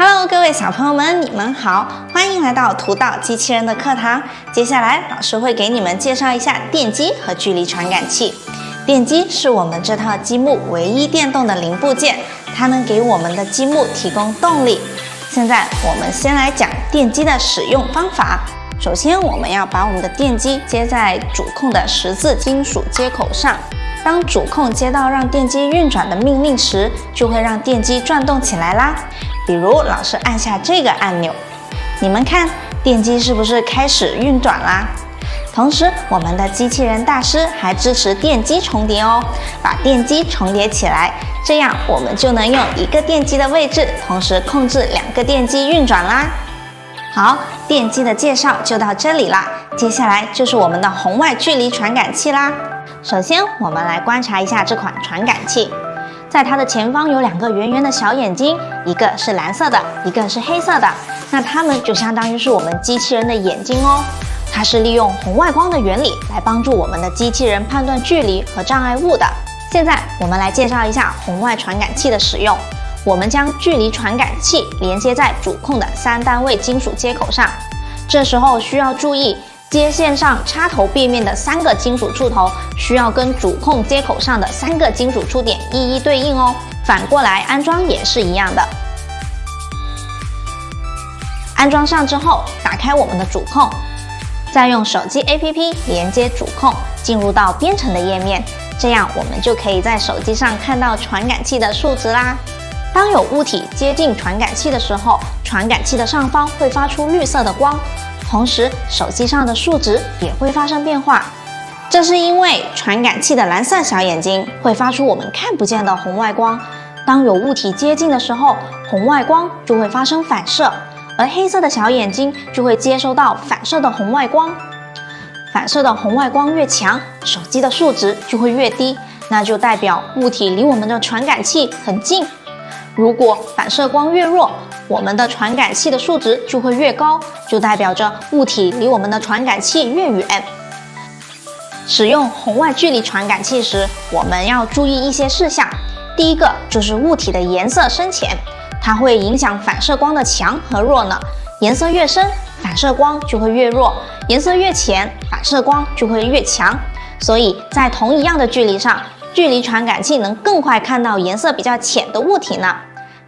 Hello， 各位小朋友们，你们好，欢迎来到图导机器人的课堂。接下来，老师会给你们介绍一下电机和距离传感器。电机是我们这套积木唯一电动的零部件，它能给我们的积木提供动力。现在，我们先来讲电机的使用方法。首先，我们要把我们的电机接在主控的十字金属接口上。当主控接到让电机运转的命令时，就会让电机转动起来啦。比如，老师按下这个按钮，你们看，电机是不是开始运转啦？同时，我们的机器人大师还支持电机重叠哦，把电机重叠起来，这样我们就能用一个电机的位置，同时控制两个电机运转啦。好，电机的介绍就到这里啦，接下来就是我们的红外距离传感器啦。首先，我们来观察一下这款传感器，在它的前方有两个圆圆的小眼睛，一个是蓝色的，一个是黑色的。那它们就相当于是我们机器人的眼睛哦。它是利用红外光的原理来帮助我们的机器人判断距离和障碍物的。现在我们来介绍一下红外传感器的使用。我们将距离传感器连接在主控的3单位金属接口上，这时候需要注意，接线上插头背面的3个金属触头需要跟主控接口上的3个金属触点一一对应哦。反过来安装也是一样的。安装上之后，打开我们的主控，再用手机 APP 连接主控，进入到编程的页面，这样我们就可以在手机上看到传感器的数值啦。当有物体接近传感器的时候，传感器的上方会发出绿色的光，同时手机上的数值也会发生变化。这是因为传感器的蓝色小眼睛会发出我们看不见的红外光，当有物体接近的时候，红外光就会发生反射，而黑色的小眼睛就会接收到反射的红外光。反射的红外光越强，手机的数值就会越低，那就代表物体离我们的传感器很近。如果反射光越弱，我们的传感器的数值就会越高，就代表着物体离我们的传感器越远。使用红外距离传感器时，我们要注意一些事项。第一个就是物体的颜色深浅，它会影响反射光的强和弱呢。颜色越深，反射光就会越弱；颜色越浅，反射光就会越强。所以在同一样的距离上，距离传感器能更快看到颜色比较浅的物体呢。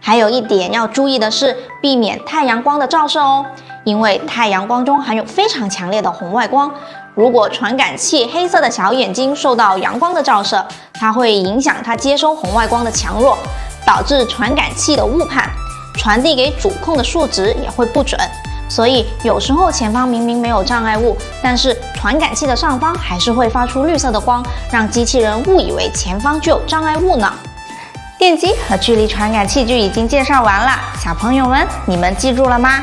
还有一点要注意的是，避免太阳光的照射哦，因为太阳光中含有非常强烈的红外光。如果传感器黑色的小眼睛受到阳光的照射，它会影响它接收红外光的强弱，导致传感器的误判，传递给主控的数值也会不准。所以有时候前方明明没有障碍物，但是传感器的上方还是会发出绿色的光，让机器人误以为前方就有障碍物呢。电机和距离传感器就已经介绍完了，小朋友们，你们记住了吗？